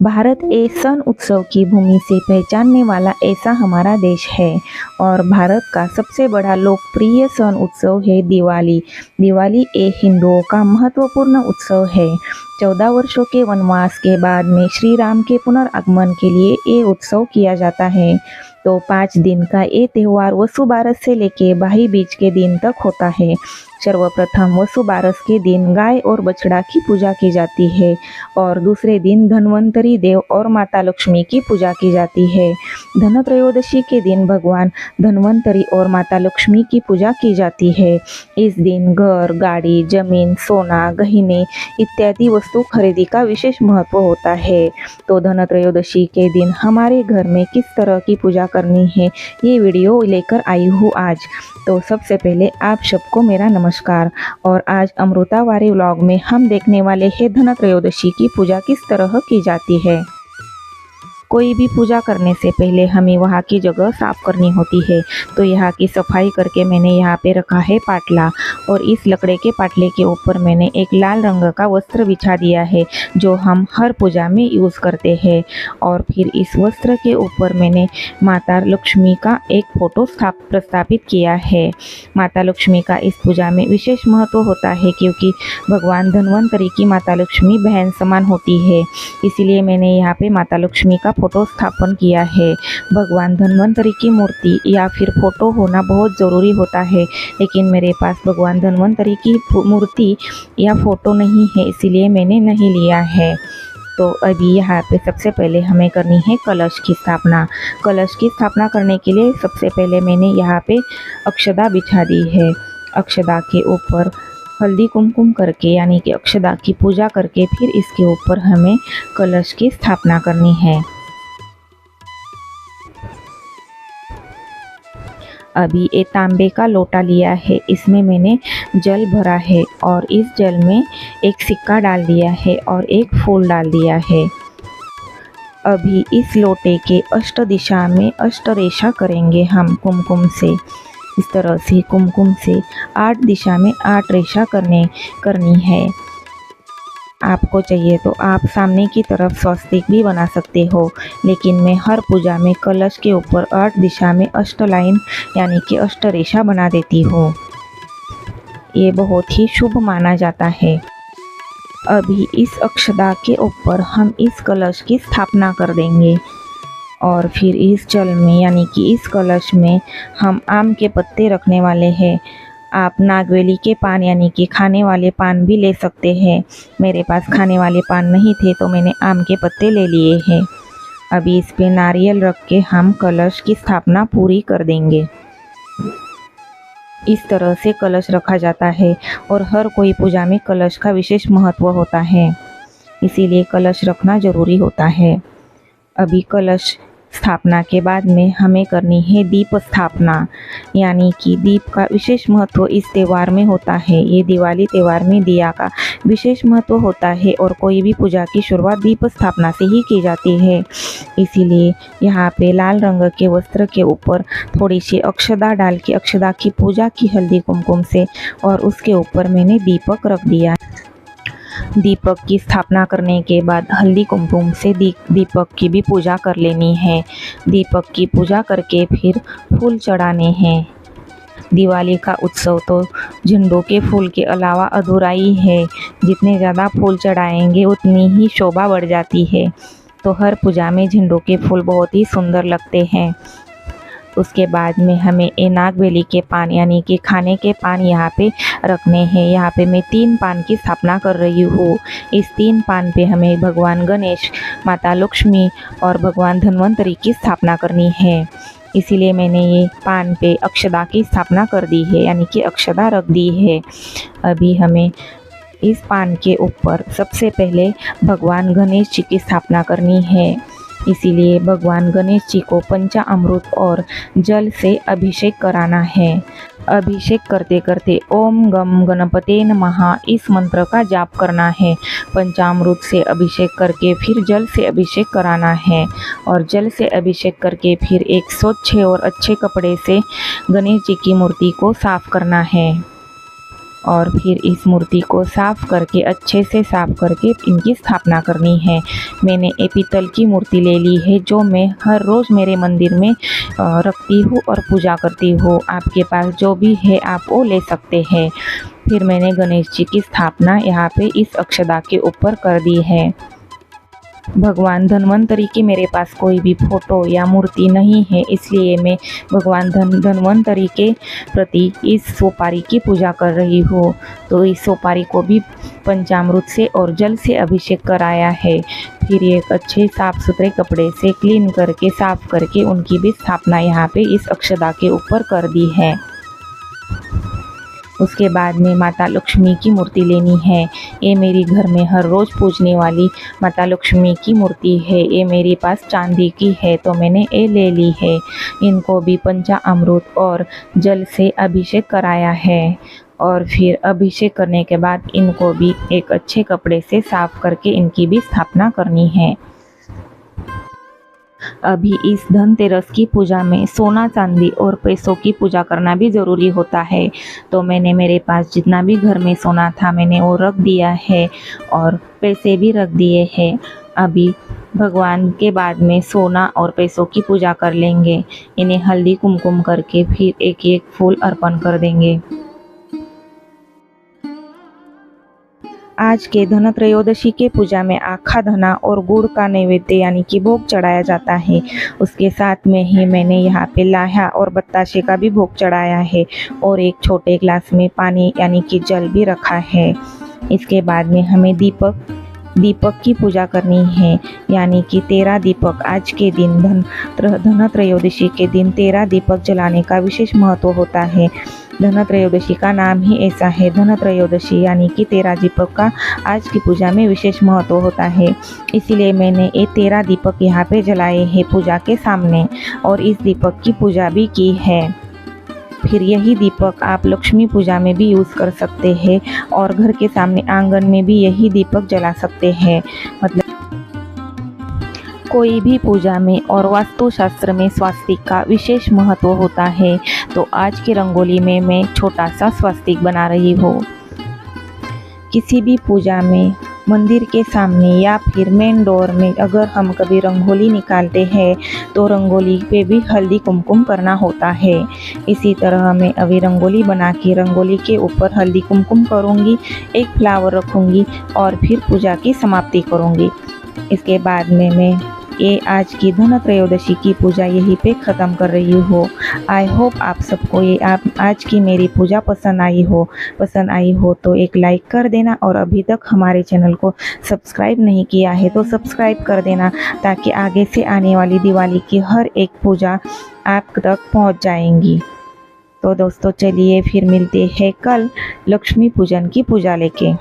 भारत एक सन उत्सव की भूमि से पहचानने वाला ऐसा हमारा देश है और भारत का सबसे बड़ा लोकप्रिय सन उत्सव है दिवाली। दिवाली एक हिंदुओं का महत्वपूर्ण उत्सव है। 14 वर्षों के वनवास के बाद में श्री राम के पुनर्गमन के लिए ये उत्सव किया जाता है। तो 5 दिन का ये त्यौहार वसुबारस से लेके भाई बीज के दिन तक होता है। सर्वप्रथम वसुबारस के दिन गाय और बछड़ा की पूजा की जाती है और दूसरे दिन धन्वंतरी देव और माता लक्ष्मी की पूजा की जाती है। धनत्रयोदशी के दिन भगवान धन्वंतरी और माता लक्ष्मी की पूजा की जाती है। इस दिन घर, गाड़ी, जमीन, सोना, गहने इत्यादि वस्तु खरीदी का विशेष महत्व होता है। तो धनत्रयोदशी के दिन हमारे घर में किस तरह की पूजा करनी है, ये वीडियो लेकर आई हूँ आज। तो सबसे पहले आप सबको मेरा नमस्कार और आज अमृतावारी व्लॉग में हम देखने वाले हैं धनत्रयोदशी की पूजा किस तरह की जाती है। कोई भी पूजा करने से पहले हमें वहाँ की जगह साफ करनी होती है। तो यहाँ की सफाई करके मैंने यहाँ पे रखा है पाटला और इस लकड़े के पाटले के ऊपर मैंने एक लाल रंग का वस्त्र बिछा दिया है जो हम हर पूजा में यूज़ करते हैं। और फिर इस वस्त्र के ऊपर मैंने माता लक्ष्मी का एक फ़ोटो प्रस्थापित किया है। माता लक्ष्मी का इस पूजा में विशेष महत्व होता है क्योंकि भगवान धन्वंतरी की माता लक्ष्मी बहन समान होती है, इसीलिए मैंने यहाँ पे माता लक्ष्मी का फोटो स्थापन किया है। भगवान धन्वंतरी की मूर्ति या फिर फोटो होना बहुत ज़रूरी होता है, लेकिन मेरे पास भगवान धन्वंतरी की मूर्ति या फोटो नहीं है, इसीलिए मैंने नहीं लिया है। तो अभी यहाँ पे सबसे पहले हमें करनी है कलश की स्थापना। कलश की स्थापना करने के लिए सबसे पहले मैंने यहाँ पे अक्षदा बिछा दी है। अक्षदा के ऊपर हल्दी कुमकुम करके यानी कि अक्षदा की पूजा करके फिर इसके ऊपर हमें कलश की स्थापना करनी है। अभी एक तांबे का लोटा लिया है, इसमें मैंने जल भरा है और इस जल में एक सिक्का डाल दिया है और एक फूल डाल दिया है। अभी इस लोटे के अष्ट दिशा में अष्ट रेखा करेंगे हम कुमकुम से। इस तरह से कुमकुम से 8 दिशा में 8 रेखा करनी है। आपको चाहिए तो आप सामने की तरफ स्वस्तिक भी बना सकते हो, लेकिन मैं हर पूजा में कलश के ऊपर 8 दिशा में अष्ट लाइन यानी कि अष्ट रेखा बना देती हूँ। ये बहुत ही शुभ माना जाता है। अभी इस अक्षदा के ऊपर हम इस कलश की स्थापना कर देंगे और फिर इस जल में यानी कि इस कलश में हम आम के पत्ते रखने वाले हैं। आप नागवेली के पान यानी कि खाने वाले पान भी ले सकते हैं। मेरे पास खाने वाले पान नहीं थे तो मैंने आम के पत्ते ले लिए हैं। अभी इस पे नारियल रख के हम कलश की स्थापना पूरी कर देंगे। इस तरह से कलश रखा जाता है और हर कोई पूजा में कलश का विशेष महत्व होता है, इसीलिए कलश रखना ज़रूरी होता है। अभी कलश स्थापना के बाद में हमें करनी है दीप स्थापना, यानी कि दीप का विशेष महत्व इस त्यौहार में होता है। ये दिवाली त्यौहार में दिया का विशेष महत्व होता है और कोई भी पूजा की शुरुआत दीप स्थापना से ही की जाती है। इसीलिए यहाँ पे लाल रंग के वस्त्र के ऊपर थोड़ी सी अक्षदा डाल के अक्षदा की पूजा की हल्दी कुमकुम से और उसके ऊपर मैंने दीपक रख दिया। दीपक की स्थापना करने के बाद हल्दी कुमकुम से दीपक की भी पूजा कर लेनी है। दीपक की पूजा करके फिर फूल चढ़ाने हैं। दिवाली का उत्सव तो झंडों के फूल के अलावा अधूरा ही है। जितने ज़्यादा फूल चढ़ाएंगे उतनी ही शोभा बढ़ जाती है। तो हर पूजा में झंडों के फूल बहुत ही सुंदर लगते हैं। उसके बाद में हमें नागवेली के पान यानी कि खाने के पान यहाँ पे रखने हैं। यहाँ पे मैं 3 पान की स्थापना कर रही हूँ। इस 3 पान पे हमें भगवान गणेश, माता लक्ष्मी और भगवान धन्वंतरी की स्थापना करनी है, इसीलिए मैंने ये पान पे अक्षदा की स्थापना कर दी है यानी कि अक्षदा रख दी है। अभी हमें इस पान के ऊपर सबसे पहले भगवान गणेश जी की स्थापना करनी है, इसीलिए भगवान गणेश जी को पंचामृत और जल से अभिषेक कराना है। अभिषेक करते करते ओम गम गणपते नमः इस मंत्र का जाप करना है। पंचामृत से अभिषेक करके फिर जल से अभिषेक कराना है और जल से अभिषेक करके फिर एक स्वच्छ और अच्छे कपड़े से गणेश जी की मूर्ति को साफ करना है और फिर इस मूर्ति को साफ़ करके अच्छे से साफ़ करके इनकी स्थापना करनी है। मैंने एक पीतल की मूर्ति ले ली है जो मैं हर रोज़ मेरे मंदिर में रखती हूँ और पूजा करती हूँ। आपके पास जो भी है आप वो ले सकते हैं। फिर मैंने गणेश जी की स्थापना यहाँ पे इस अक्षदा के ऊपर कर दी है। भगवान धन्वंतरी की मेरे पास कोई भी फोटो या मूर्ति नहीं है, इसलिए मैं भगवान धन्वंतरी के प्रति इस सोपारी की पूजा कर रही हूँ। तो इस सोपारी को भी पंचामृत से और जल से अभिषेक कराया है। फिर एक अच्छे साफ सुथरे कपड़े से क्लीन करके साफ करके उनकी भी स्थापना यहाँ पे इस अक्षदा के ऊपर कर दी है। उसके बाद में माता लक्ष्मी की मूर्ति लेनी है। ये मेरी घर में हर रोज़ पूजने वाली माता लक्ष्मी की मूर्ति है। ये मेरे पास चांदी की है तो मैंने ये ले ली है। इनको भी पंचामृत और जल से अभिषेक कराया है और फिर अभिषेक करने के बाद इनको भी एक अच्छे कपड़े से साफ करके इनकी भी स्थापना करनी है। अभी इस धनतेरस की पूजा में सोना चांदी और पैसों की पूजा करना भी ज़रूरी होता है। तो मैंने मेरे पास जितना भी घर में सोना था मैंने वो रख दिया है और पैसे भी रख दिए हैं। अभी भगवान के बाद में सोना और पैसों की पूजा कर लेंगे। इन्हें हल्दी कुमकुम करके फिर एक एक फूल अर्पण कर देंगे। आज के धनत्रयोदशी के पूजा में आखा धना और गुड़ का नैवेद्य यानी कि भोग चढ़ाया जाता है। उसके साथ में ही मैंने यहाँ पे लाहा और बताशे का भी भोग चढ़ाया है और एक छोटे ग्लास में पानी यानी कि जल भी रखा है। इसके बाद में हमें दीपक की पूजा करनी है, यानी कि 13 दीपक। आज के दिन धनत्रयोदशी के दिन 13 दीपक जलाने का विशेष महत्व होता है। धनत्रयोदशी का नाम ही ऐसा है, धनत्रयोदशी यानी कि 13 दीपक का आज की पूजा में विशेष महत्व होता है। इसीलिए मैंने ये 13 दीपक यहाँ पे जलाए हैं पूजा के सामने और इस दीपक की पूजा भी की है। फिर यही दीपक आप लक्ष्मी पूजा में भी यूज़ कर सकते हैं और घर के सामने आंगन में भी यही दीपक जला सकते हैं। मतलब कोई भी पूजा में और वास्तुशास्त्र में स्वास्तिक का विशेष महत्व होता है। तो आज की रंगोली में मैं छोटा सा स्वास्तिक बना रही हूँ। किसी भी पूजा में मंदिर के सामने या फिर मेन डोर में अगर हम कभी रंगोली निकालते हैं तो रंगोली पे भी हल्दी कुमकुम करना होता है। इसी तरह मैं अभी रंगोली बना के रंगोली के ऊपर हल्दी कुमकुम करूँगी, एक फ्लावर रखूँगी और फिर पूजा की समाप्ति करूँगी। इसके बाद में मैं ये आज की धनत्रयोदशी की पूजा यहीं पे ख़त्म कर रही हूँ। आई होप आप सबको ये आज की मेरी पूजा पसंद आई हो तो एक लाइक कर देना और अभी तक हमारे चैनल को सब्सक्राइब नहीं किया है तो सब्सक्राइब कर देना, ताकि आगे से आने वाली दिवाली की हर एक पूजा आप तक पहुँच जाएंगी। तो दोस्तों चलिए फिर मिलते हैं कल लक्ष्मी पूजन की पूजा लेके।